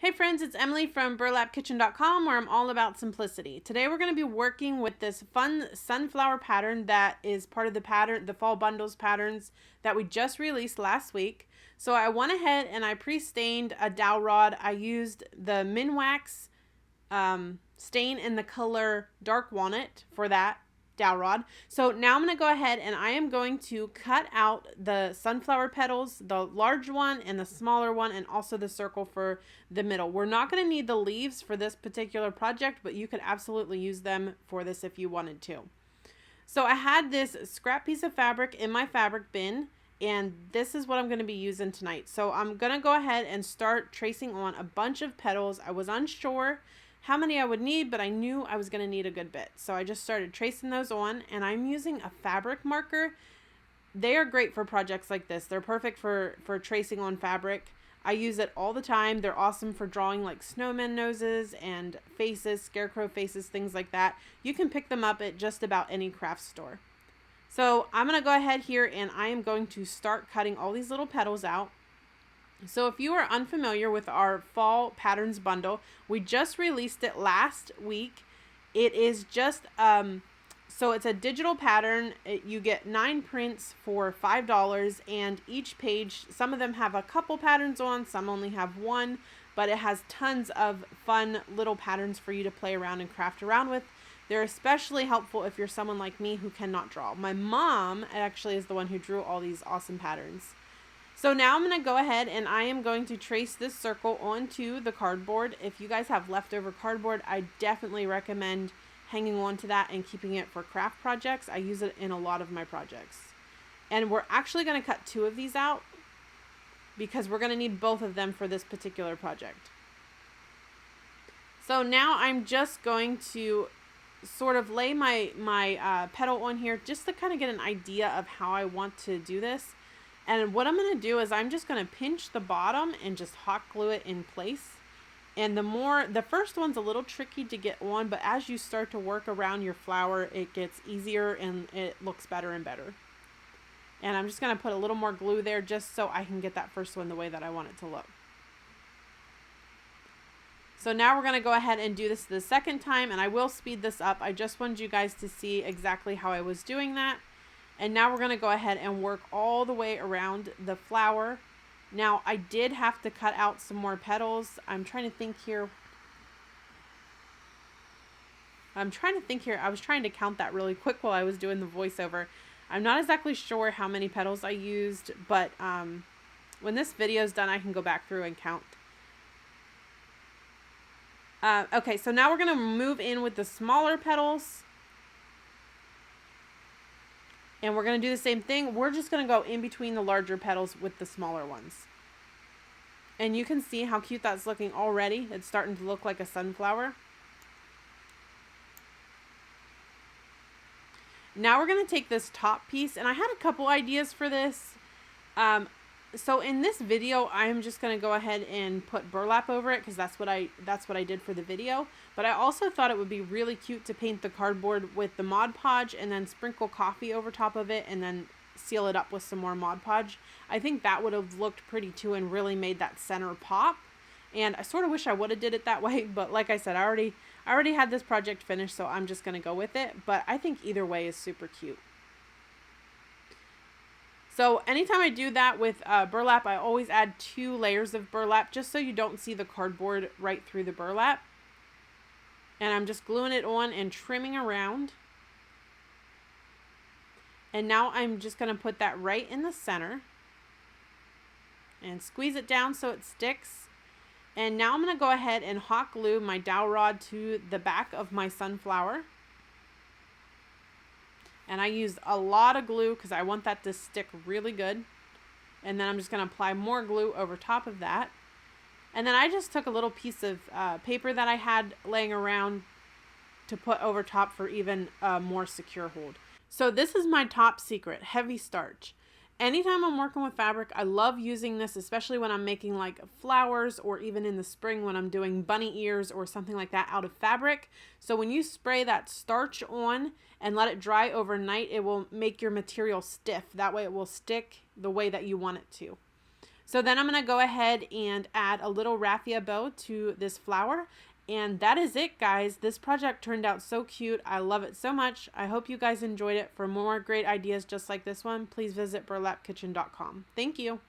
Hey friends, it's Emily from burlapkitchen.com, where I'm all about simplicity. Today we're going to be working with this fun sunflower pattern that is part of the fall bundles patterns that we just released last week. So I went ahead and I pre-stained a dowel rod. I used the Minwax stain in the color Dark Walnut for that dowel rod. So now I'm going to go ahead and I am going to cut out the sunflower petals, the large one and the smaller one, and also the circle for the middle. We're not going to need the leaves for this particular project, but you could absolutely use them for this if you wanted to. So I had this scrap piece of fabric in my fabric bin, and this is what I'm going to be using tonight. So I'm going to go ahead and start tracing on a bunch of petals. I was unsure how many I would need, but I knew I was going to need a good bit. So I just started tracing those on, and I'm using a fabric marker. They are great for projects like this. They're perfect for tracing on fabric. I use it all the time. They're awesome for drawing like snowman noses and faces, scarecrow faces, things like that. You can pick them up at just about any craft store. So I'm going to go ahead here and I am going to start cutting all these little petals out. So if you are unfamiliar with our fall patterns bundle, we just released it last week. It is just, so it's a digital pattern. You get 9 prints for $5, and each page, some of them have a couple patterns on, some only have one, but it has tons of fun little patterns for you to play around and craft around with. They're especially helpful if you're someone like me who cannot draw. My mom actually is the one who drew all these awesome patterns. So now I'm going to go ahead and I am going to trace this circle onto the cardboard. If you guys have leftover cardboard, I definitely recommend hanging on to that and keeping it for craft projects. I use it in a lot of my projects. And we're actually going to cut 2 of these out because we're going to need both of them for this particular project. So now I'm just going to sort of lay my petal on here just to kind of get an idea of how I want to do this. And what I'm going to do is I'm just going to pinch the bottom and just hot glue it in place. And the first one's a little tricky to get on, but as you start to work around your flower, it gets easier and it looks better and better. And I'm just going to put a little more glue there just so I can get that first one the way that I want it to look. So now we're going to go ahead and do this the second time, and I will speed this up. I just wanted you guys to see exactly how I was doing that. And now we're going to go ahead and work all the way around the flower. Now, I did have to cut out some more petals. I'm trying to think here. I was trying to count that really quick while I was doing the voiceover. I'm not exactly sure how many petals I used, but when this video is done, I can go back through and count. Okay, so now we're going to move in with the smaller petals. And we're going to do the same thing. We're just going to go in between the larger petals with the smaller ones. And you can see how cute that's looking already. It's starting to look like a sunflower. Now we're going to take this top piece, and I had a couple ideas for this. So in this video, I'm just going to go ahead and put burlap over it because that's what I did for the video. But I also thought it would be really cute to paint the cardboard with the Mod Podge and then sprinkle coffee over top of it and then seal it up with some more Mod Podge. I think that would have looked pretty too and really made that center pop. And I sort of wish I would have did it that way, but like I said, I already had this project finished, so I'm just going to go with it. But I think either way is super cute. So anytime I do that with burlap, I always add 2 layers of burlap just so you don't see the cardboard right through the burlap. And I'm just gluing it on and trimming around. And now I'm just going to put that right in the center and squeeze it down so it sticks. And now I'm going to go ahead and hot glue my dowel rod to the back of my sunflower. And I used a lot of glue because I want that to stick really good. And then I'm just going to apply more glue over top of that. And then I just took a little piece of paper that I had laying around to put over top for even a more secure hold. So this is my top secret, heavy starch. Anytime I'm working with fabric, I love using this, especially when I'm making like flowers or even in the spring when I'm doing bunny ears or something like that out of fabric. So when you spray that starch on and let it dry overnight, it will make your material stiff. That way it will stick the way that you want it to. So then I'm going to go ahead and add a little raffia bow to this flower. And that is it, guys. This project turned out so cute. I love it so much. I hope you guys enjoyed it. For more great ideas just like this one, please visit burlapkitchen.com. Thank you.